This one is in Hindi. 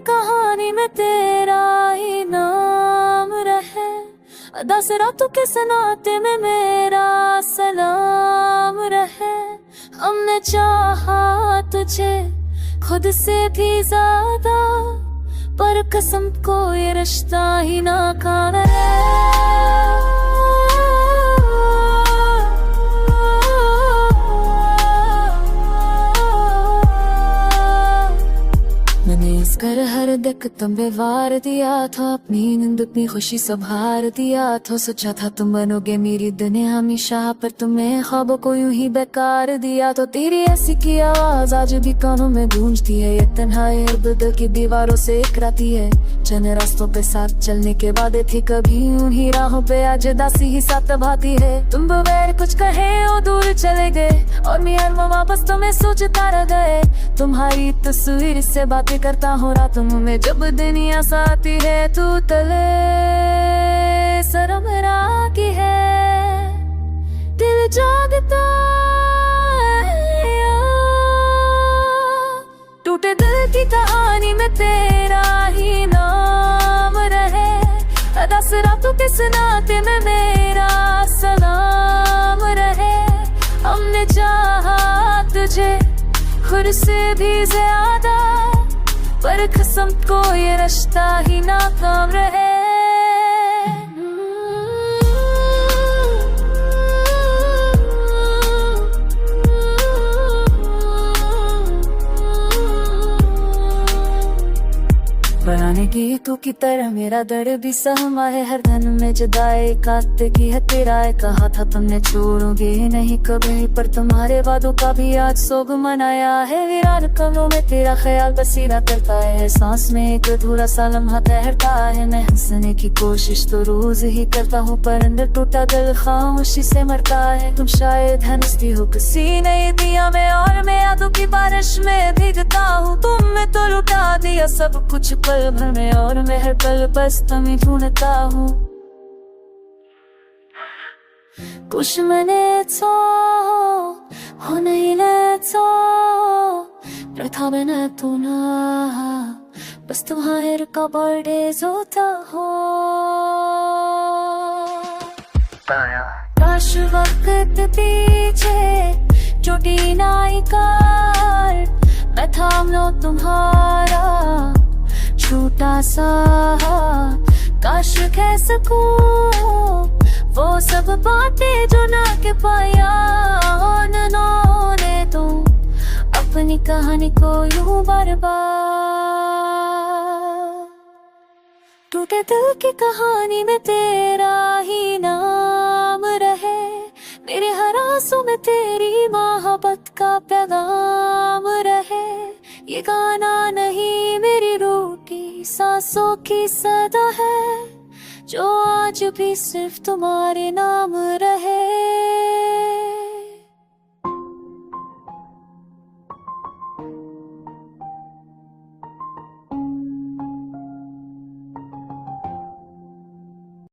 कहानी में तेरा ही नाम रहे। दस रातों के सनाते में मेरा सलाम रहे। हमने चाहा तुझे खुद से भी ज्यादा, पर कसम को ये रिश्ता ही नाकाम है। मैंने इस कर हर दिक तुम्हें वार दिया था, अपनी नींद अपनी खुशी संभार दिया था। सोचा था तुम बनोगे मेरी दुनिया हमेशा, पर तुम्हें ख्वाबों को यूं ही बेकार दिया। तो तेरी ऐसी की आवाज आज भी कानों में गूंजती है, ये तन्हाई दिल की दीवारों से इकराती है। चंद रास्तों पे साथ चलने के वादे थे, कभी यूं ही राहों पे आज दासी ही साथ भाती है। तुम बगैर कुछ कहे और दूर चले गए, और मैं वापस तुम्हें सोचता रह गए। तुम्हारी तस्वीर से बातें करता हूँ रातों में, जब दुनिया साथी है तू तले शर्म की है। दिल जागता है, टूटे दिल की कहानी में तेरा ही नाम रहे। दस रातों के सनाते में मेरा सलाम रहे। हमने चाहा तुझे खुद से भी ज्यादा, पर कसम को ये रिश्ता ही नाकाम रहे। पुराने गीतों की तरह मेरा दर्द भी सहमा है। हर दिन में जुदाई काटते की है तेरा, कहा था तुमने छोड़ोगे नहीं कभी, पर तुम्हारे वादों का भी आज सोग मनाया है। वीरान कमरों में तेरा ख्याल बसीरा करता है, सांस में एक अधूरा सा लम्हा ठहरता है। मैं हंसने की कोशिश तो रोज ही करता हूँ, पर अंदर टूटा दिल खामोशी से मरता है। तुम शायद हंसती हो किसी नई दिया में, और मैं यादों की बारिश में भीगता हूँ। तुमने तो लुटा दिया सब कुछ पल भर में, और मैं हर पल बस तुम्हें ढूंढता हूँ। कुछ मिनट्स हो नहीं लेट्स प्रथा मैंने तू ना, बस तुम्हारे का बर्थडे होता हो। काश वक्त पीछे चोटी नाई कार, मैं थाम लो तुम्हारा छोटा सा। काश कह सकूं वो सब बातें जो ना के पाया उन्होंने, तो अपनी कहानी को यूं बार बार। टूटे दिल की कहानी में तेरा ही नाम रहे। मेरे हर आंसू में तेरी मोहब्बत का पैगाम रहे। ये गाना नहीं मेरी रूह की सांसों की सदा है, जो आज भी सिर्फ तुम्हारे नाम रहे।